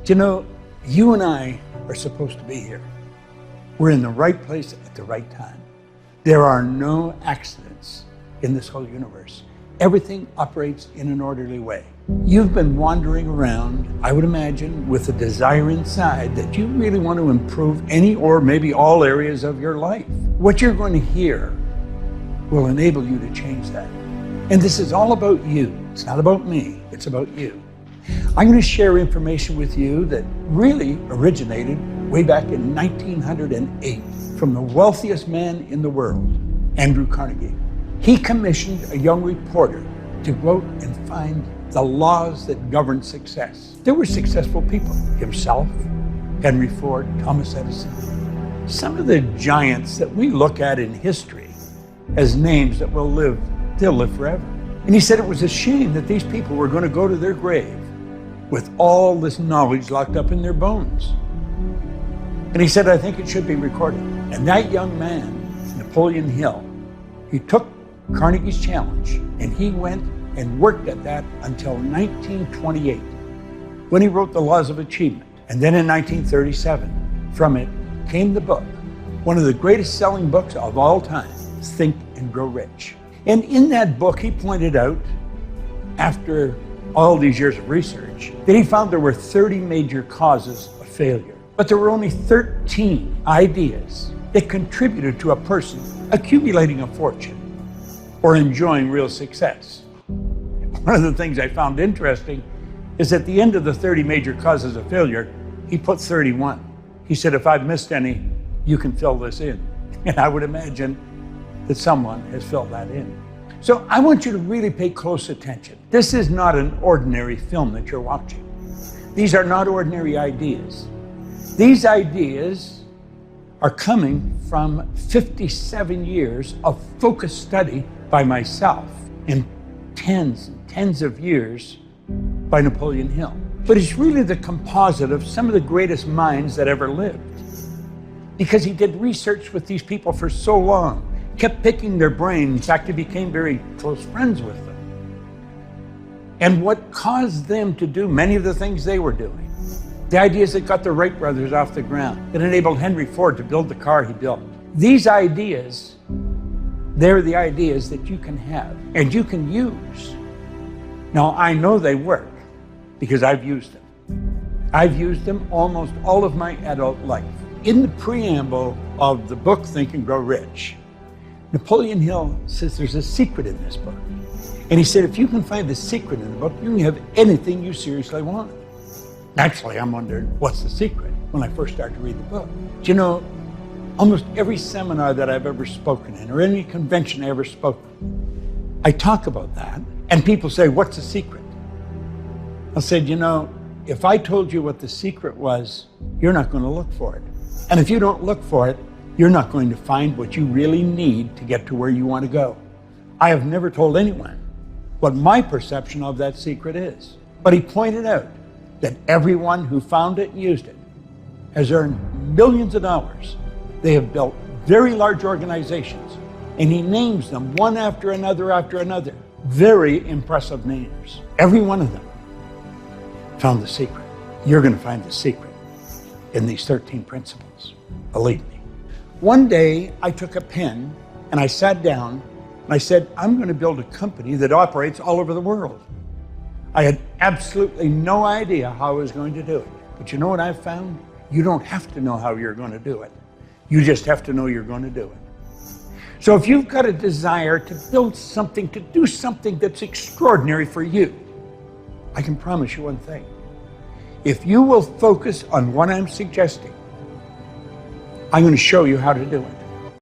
Do you know, you and I are supposed to be here. We're in the right place at the right time. There are no accidents in this whole universe. Everything operates in an orderly way. You've been wandering around, I would imagine, with a desire inside that you really want to improve any or maybe all areas of your life. What you're going to hear will enable you to change that. And this is all about you. It's not about me, it's about you. I'm going to share information with you that really originated way back in 1908 from the wealthiest man in the world, Andrew Carnegie. He commissioned a young reporter to go out and find the laws that govern success. There were successful people, himself, Henry Ford, Thomas Edison. Some of the giants that we look at in history as names that they'll live forever. And he said it was a shame that these people were going to go to their grave with all this knowledge locked up in their bones. And he said, I think it should be recorded. And that young man, Napoleon Hill, he took Carnegie's challenge and he went and worked at that until 1928, when he wrote The Laws of Achievement. And then in 1937, from it came the book, one of the greatest selling books of all time, Think and Grow Rich. And in that book, he pointed out, after all these years of research, that he found there were 30 major causes of failure. But there were only 13 ideas that contributed to a person accumulating a fortune or enjoying real success. One of the things I found interesting is at the end of the 30 major causes of failure, he put 31. He said, if I've missed any, you can fill this in. And I would imagine that someone has filled that in. So I want you to really pay close attention. This is not an ordinary film that you're watching. These are not ordinary ideas. These ideas are coming from 57 years of focused study by myself and tens and tens of years by Napoleon Hill. But it's really the composite of some of the greatest minds that ever lived. Because he did research with these people for so long, kept picking their brains. In fact, he became very close friends with them. And what caused them to do many of the things they were doing, the ideas that got the Wright brothers off the ground, that enabled Henry Ford to build the car he built. These ideas, they're the ideas that you can have and you can use. Now, I know they work because I've used them. I've used them almost all of my adult life. In the preamble of the book, Think and Grow Rich, Napoleon Hill says there's a secret in this book. And he said, if you can find the secret in the book, you can have anything you seriously want. Naturally, I'm wondering, what's the secret when I first started to read the book? Do you know, almost every seminar that I've ever spoken in, or any convention I ever spoke, I talk about that, and people say, what's the secret? I said, you know, if I told you what the secret was, you're not going to look for it. And if you don't look for it, you're not going to find what you really need to get to where you want to go. I have never told anyone what my perception of that secret is. But he pointed out that everyone who found it and used it has earned millions of dollars. They have built very large organizations, and he names them one after another after another. Very impressive names. Every one of them found the secret. You're going to find the secret in these 13 principles. Believe me. One day I took a pen and I sat down and I said, I'm going to build a company that operates all over the world. I had absolutely no idea how I was going to do it. But you know what I've found? You don't have to know how you're going to do it. You just have to know you're going to do it. So if you've got a desire to build something, to do something that's extraordinary for you, I can promise you one thing. If you will focus on what I'm suggesting, I'm going to show you how to do it.